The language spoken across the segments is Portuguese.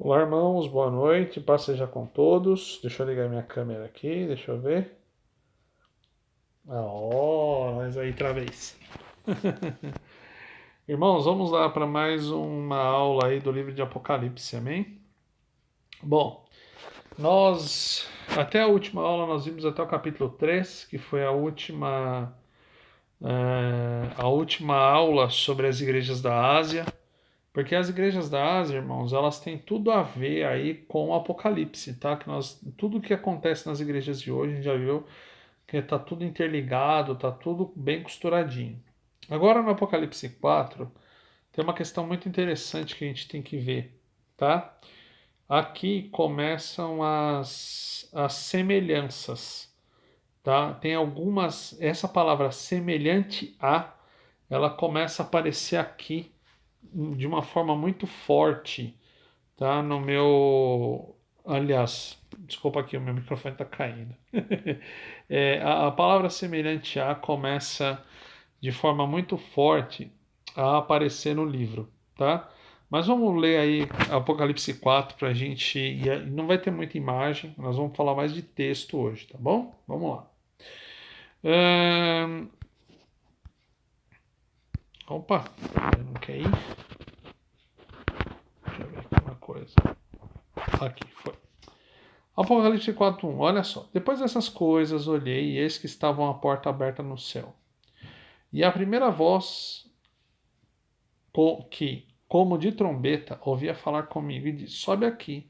Olá, irmãos, boa noite, paz seja com todos. Deixa eu ligar minha câmera aqui, deixa eu ver. Mas aí, outra vez. Irmãos, vamos lá para mais uma aula aí do livro de Apocalipse, amém? Bom, até a última aula, nós vimos até o capítulo 3, que foi a última aula sobre as igrejas da Ásia. Porque as igrejas da Ásia, irmãos, elas têm tudo a ver aí com o Apocalipse, tá? Tudo que acontece nas igrejas de hoje, a gente já viu que está tudo interligado, está tudo bem costuradinho. Agora no Apocalipse 4, tem uma questão muito interessante que a gente tem que ver, tá? Aqui começam as semelhanças, tá? Tem algumas, essa palavra semelhante a, ela começa a aparecer aqui de uma forma muito forte, tá? No meu, aliás, desculpa aqui, o meu microfone está caindo. A palavra semelhante a começa de forma muito forte a aparecer no livro, tá? Mas vamos ler aí Apocalipse 4 para a gente. Não vai ter muita imagem, nós vamos falar mais de texto hoje, tá bom? Vamos lá. Ahn, Opa, não quer ir? Deixa eu ver aqui uma coisa. Aqui, foi. Apocalipse 4:1. Olha só. Depois dessas coisas, olhei e eis que estava a porta aberta no céu. E a primeira voz que, como de trombeta, ouvia falar comigo e disse: Sobe aqui,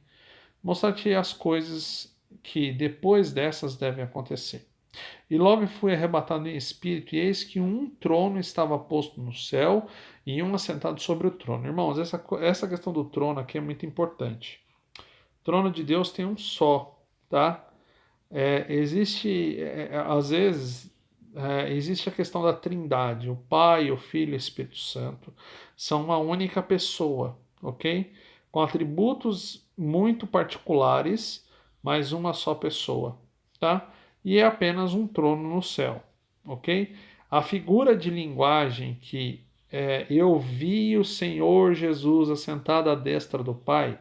mostrar-te as coisas que depois dessas devem acontecer. E logo fui arrebatado em espírito, e eis que um trono estava posto no céu e um assentado sobre o trono. Irmãos, essa questão do trono aqui é muito importante. O trono de Deus tem um só, tá? Às vezes, existe a questão da trindade, o Pai, o Filho e o Espírito Santo são uma única pessoa, ok? Com atributos muito particulares, mas uma só pessoa, tá? E é apenas um trono no céu, ok? A figura de linguagem que eu vi o Senhor Jesus assentado à destra do Pai,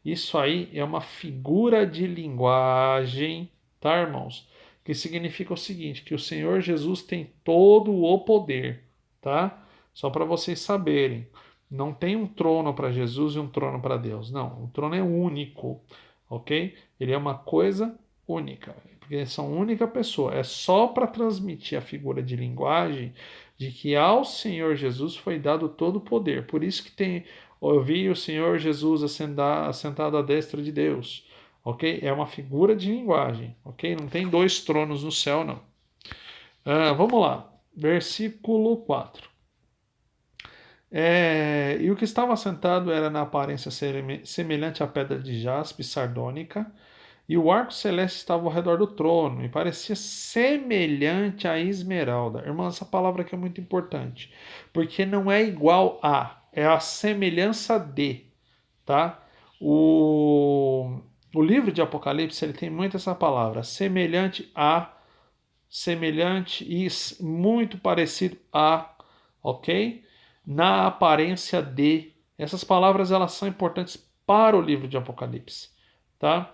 isso aí é uma figura de linguagem, tá, irmãos? Que significa o seguinte, que o Senhor Jesus tem todo o poder, tá? Só para vocês saberem. Não tem um trono para Jesus e um trono para Deus. Não, o trono é único, ok? Ele é uma coisa única, porque eles são única pessoa. É só para transmitir a figura de linguagem de que ao Senhor Jesus foi dado todo o poder. Por isso que tem ouvi o Senhor Jesus assentado à destra de Deus, ok? É uma figura de linguagem, ok? Não tem dois tronos no céu, não. Vamos lá, versículo 4. E o que estava sentado era na aparência semelhante à pedra de jaspe sardônica, e o arco celeste estava ao redor do trono, e parecia semelhante à esmeralda. Irmão, essa palavra aqui é muito importante, porque não é igual a, é a semelhança de, tá? O, o livro de Apocalipse ele tem muito essa palavra, semelhante a, semelhante e muito parecido a, ok? Na aparência de. Essas palavras elas são importantes para o livro de Apocalipse, tá?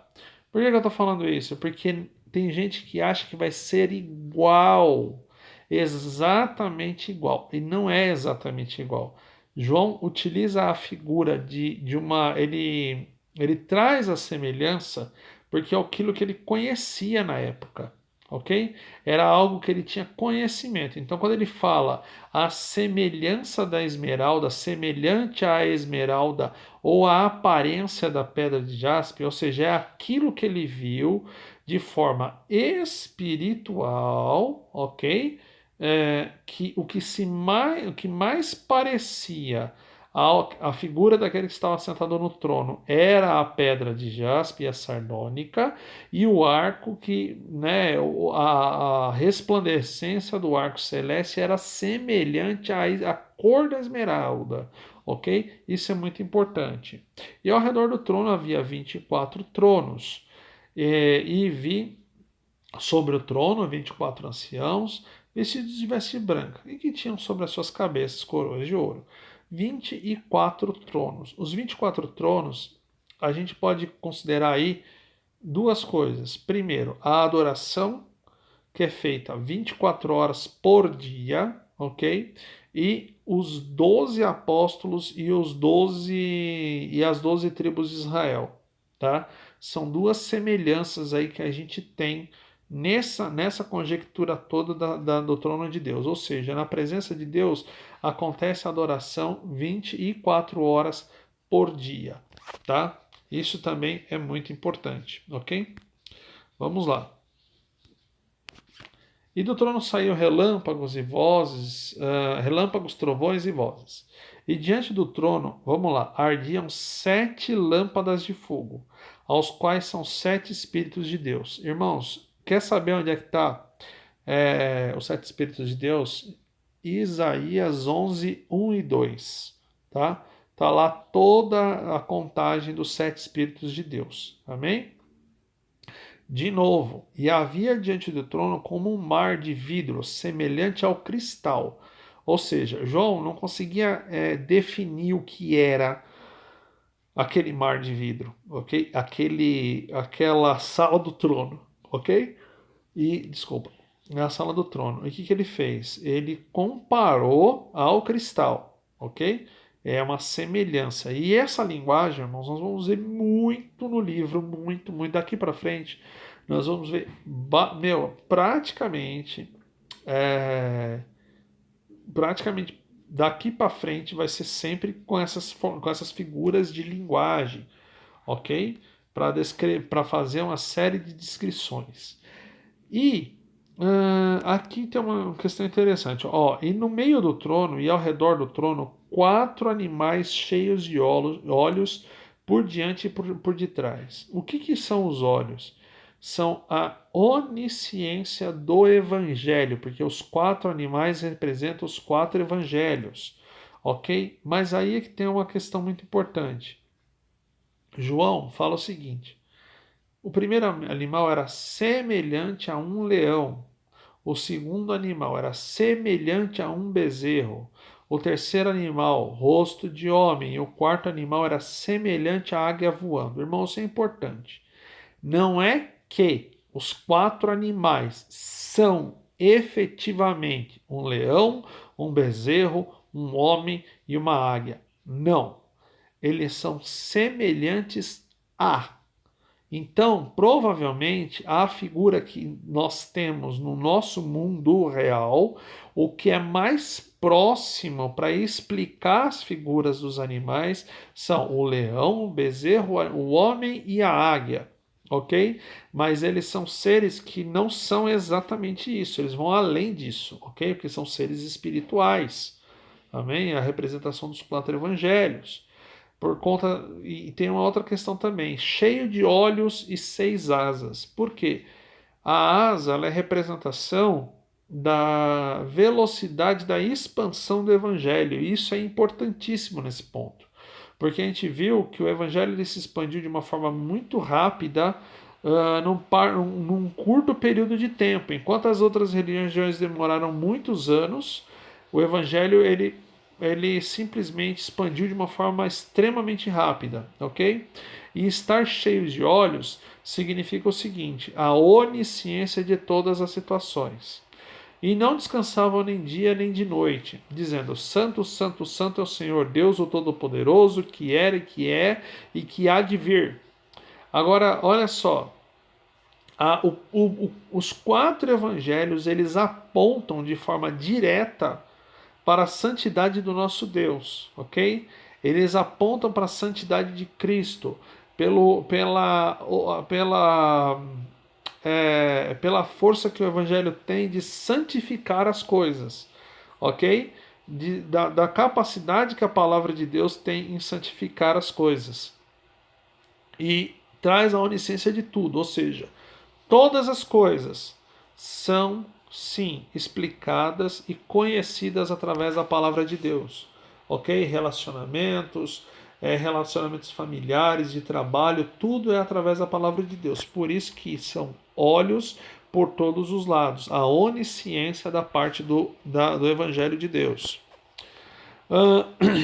Por que eu estou falando isso? Porque tem gente que acha que vai ser igual, exatamente igual, e não é exatamente igual. João utiliza a figura de uma. Ele traz a semelhança porque é aquilo que ele conhecia na época, ok? Era algo que ele tinha conhecimento. Então, quando ele fala a semelhança da esmeralda, semelhante à esmeralda, ou a aparência da pedra de jaspe, ou seja, é aquilo que ele viu de forma espiritual, ok? Que o que mais parecia a figura daquele que estava sentado no trono era a pedra de jaspe, a sardônica, e o arco que, né, a resplandecência do arco celeste era semelhante à cor da esmeralda, ok? Isso é muito importante. E ao redor do trono havia 24 tronos, e vi sobre o trono 24 anciãos, vestidos de veste branca, e que tinham sobre as suas cabeças coroas de ouro. 24 tronos. Os 24 tronos a gente pode considerar aí duas coisas. Primeiro, a adoração, que é feita 24 horas por dia, ok? E os 12 apóstolos e as 12 tribos de Israel, tá? São duas semelhanças aí que a gente tem nessa conjectura toda do trono de Deus. Ou seja, na presença de Deus acontece a adoração 24 horas por dia, tá? Isso também é muito importante, ok? Vamos lá. E do trono saíram relâmpagos e vozes, relâmpagos, trovões e vozes. E diante do trono, vamos lá, ardiam 7 lâmpadas de fogo, aos quais são 7 Espíritos de Deus. Irmãos, quer saber onde é que está os 7 Espíritos de Deus? Isaías 11, 1 e 2, tá? Tá lá toda a contagem dos 7 Espíritos de Deus, amém? De novo, e havia diante do trono como um mar de vidro, semelhante ao cristal. Ou seja, João não conseguia definir o que era aquele mar de vidro, ok? Aquela sala do trono, ok? E, desculpa, na sala do trono. E o que ele fez? Ele comparou ao cristal, ok? É uma semelhança. E essa linguagem, irmãos, nós vamos ver muito no livro, muito, muito. Daqui para frente, nós vamos ver, é, praticamente daqui para frente vai ser sempre com essas figuras de linguagem, ok? Para fazer uma série de descrições. E aqui tem uma questão interessante. Ó, e no meio do trono e ao redor do trono, 4 animais cheios de olhos por diante e por detrás. O que são os olhos? São a onisciência do evangelho, porque os 4 animais representam os 4 evangelhos, ok? Mas aí é que tem uma questão muito importante. João fala o seguinte: o primeiro animal era semelhante a um leão. O segundo animal era semelhante a um bezerro. O terceiro animal, rosto de homem. E o quarto animal era semelhante à águia voando. Irmão, isso é importante. Não é que os 4 animais são efetivamente um leão, um bezerro, um homem e uma águia. Não. Eles são semelhantes a. Então, provavelmente, a figura que nós temos no nosso mundo real, o que é mais próximo para explicar as figuras dos animais são o leão, o bezerro, o homem e a águia, ok? Mas eles são seres que não são exatamente isso, eles vão além disso, ok? Porque são seres espirituais, amém? A representação dos 4 evangelhos. Por conta. E tem uma outra questão também: cheio de olhos e 6 asas. Por quê? A asa ela é representação da velocidade da expansão do evangelho. E isso é importantíssimo nesse ponto. Porque a gente viu que o evangelho ele se expandiu de uma forma muito rápida, num curto período de tempo. Enquanto as outras religiões demoraram muitos anos, o evangelho ele simplesmente expandiu de uma forma extremamente rápida, ok? E estar cheios de olhos significa o seguinte: a onisciência de todas as situações. E não descansavam nem dia nem de noite, dizendo: Santo, Santo, Santo é o Senhor Deus, o Todo-Poderoso, que era e que há de vir. Agora, olha só, os 4 evangelhos eles apontam de forma direta para a santidade do nosso Deus, ok? Eles apontam para a santidade de Cristo, pela força que o Evangelho tem de santificar as coisas, ok? Da capacidade que a palavra de Deus tem em santificar as coisas. E traz a onisciência de tudo, ou seja, todas as coisas são, sim, explicadas e conhecidas através da palavra de Deus. Ok? Relacionamentos familiares, de trabalho, tudo é através da palavra de Deus. Por isso que são olhos por todos os lados. A onisciência da parte do Evangelho de Deus.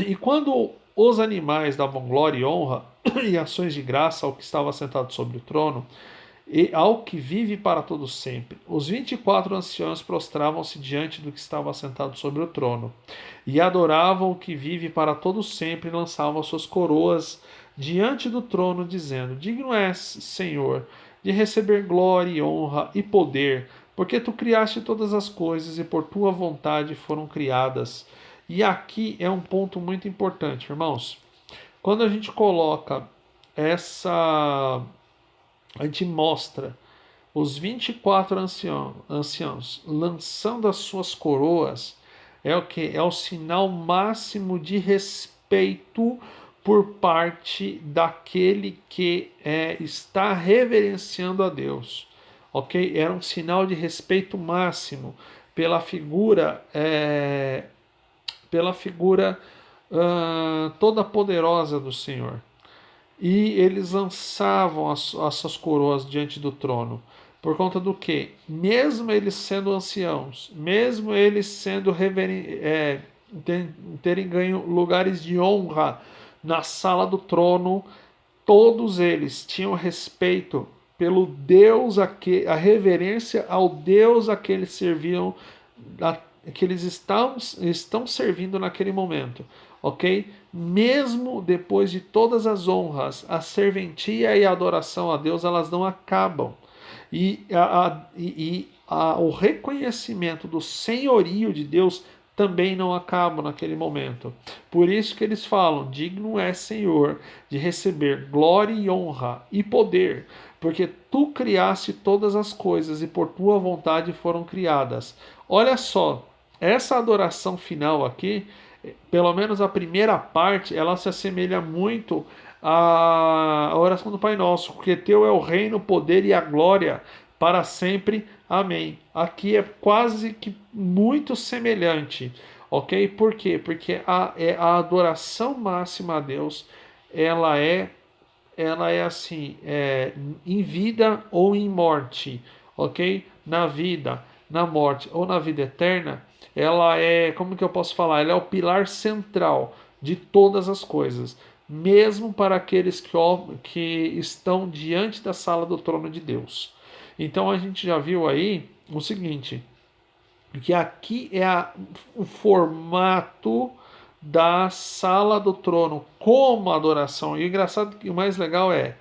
E quando os animais davam glória e honra, e ações de graça ao que estava sentado sobre o trono e ao que vive para todo sempre. Os 24 anciãos prostravam-se diante do que estava sentado sobre o trono e adoravam o que vive para todo sempre e lançavam suas coroas diante do trono, dizendo: Digno és, Senhor, de receber glória e honra e poder, porque tu criaste todas as coisas e por tua vontade foram criadas. E aqui é um ponto muito importante, irmãos. Quando a gente coloca essa. A gente mostra os 24 anciãos lançando as suas coroas, é o que? É o sinal máximo de respeito por parte daquele que está reverenciando a Deus. Ok? Era um sinal de respeito máximo pela figura, toda poderosa do Senhor. E eles lançavam as suas coroas diante do trono. Por conta do que? Mesmo eles sendo anciãos, mesmo eles sendo terem ganho lugares de honra na sala do trono, todos eles tinham respeito pelo Deus, a reverência ao Deus a que eles serviam, que eles estão servindo naquele momento, ok? Mesmo depois de todas as honras, a serventia e a adoração a Deus, elas não acabam. O reconhecimento do senhorio de Deus também não acabam naquele momento. Por isso que eles falam: digno é, Senhor, de receber glória e honra e poder, porque tu criaste todas as coisas e por tua vontade foram criadas. Olha só, essa adoração final aqui, pelo menos a primeira parte, ela se assemelha muito à oração do Pai Nosso, porque teu é o reino, o poder e a glória para sempre. Amém. Aqui é quase que muito semelhante, ok? Por quê? Porque a adoração máxima a Deus, ela é assim, em vida ou em morte, ok? Na vida, na morte ou na vida eterna, ela é, como que eu posso falar? Ela é o pilar central de todas as coisas, mesmo para aqueles que estão diante da sala do trono de Deus. Então a gente já viu aí o seguinte, que aqui é o formato da sala do trono como adoração. E o engraçado, o mais legal é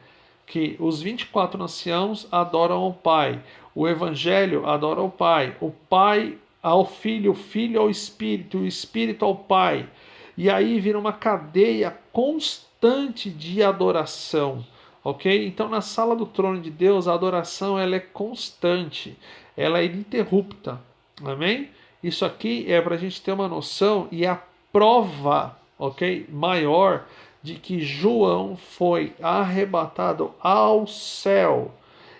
que os 24 anciãos adoram ao Pai, o Evangelho adora ao Pai, o Pai ao Filho, o Filho ao Espírito, o Espírito ao Pai. E aí vira uma cadeia constante de adoração. Ok? Então, na sala do trono de Deus, a adoração ela é constante, ela é ininterrupta. Amém? Isso aqui é para a gente ter uma noção e a prova, ok, maior de que João foi arrebatado ao céu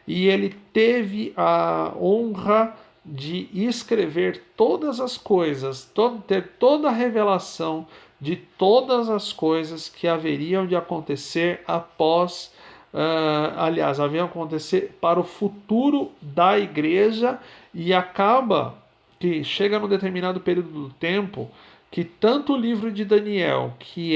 e ele teve a honra de escrever todas as coisas, ter toda a revelação de todas as coisas que haveriam de acontecer após, aliás, haveriam de acontecer para o futuro da igreja, e acaba que chega num determinado período do tempo que tanto o livro de Daniel, que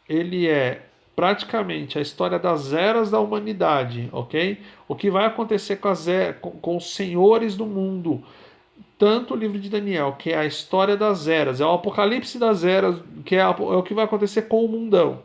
ele é praticamente a história das eras da humanidade, ok? O que vai acontecer com os senhores do mundo, tanto o livro de Daniel, que é a história das eras, é o apocalipse das eras, que é o que vai acontecer com o mundão.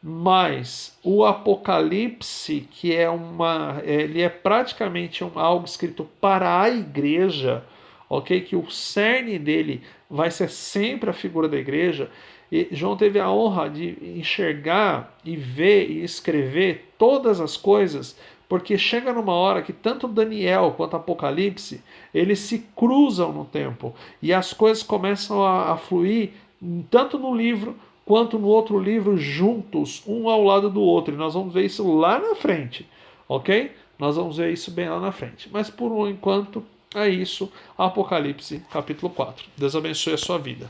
Mas o Apocalipse, que ele é praticamente algo escrito para a igreja, ok? Que o cerne dele vai ser sempre a figura da igreja. E João teve a honra de enxergar e ver e escrever todas as coisas, porque chega numa hora que tanto Daniel quanto Apocalipse eles se cruzam no tempo e as coisas começam a fluir tanto no livro quanto no outro livro juntos, um ao lado do outro. E nós vamos ver isso lá na frente, ok? Nós vamos ver isso bem lá na frente. Mas por um enquanto é isso, Apocalipse capítulo 4. Deus abençoe a sua vida.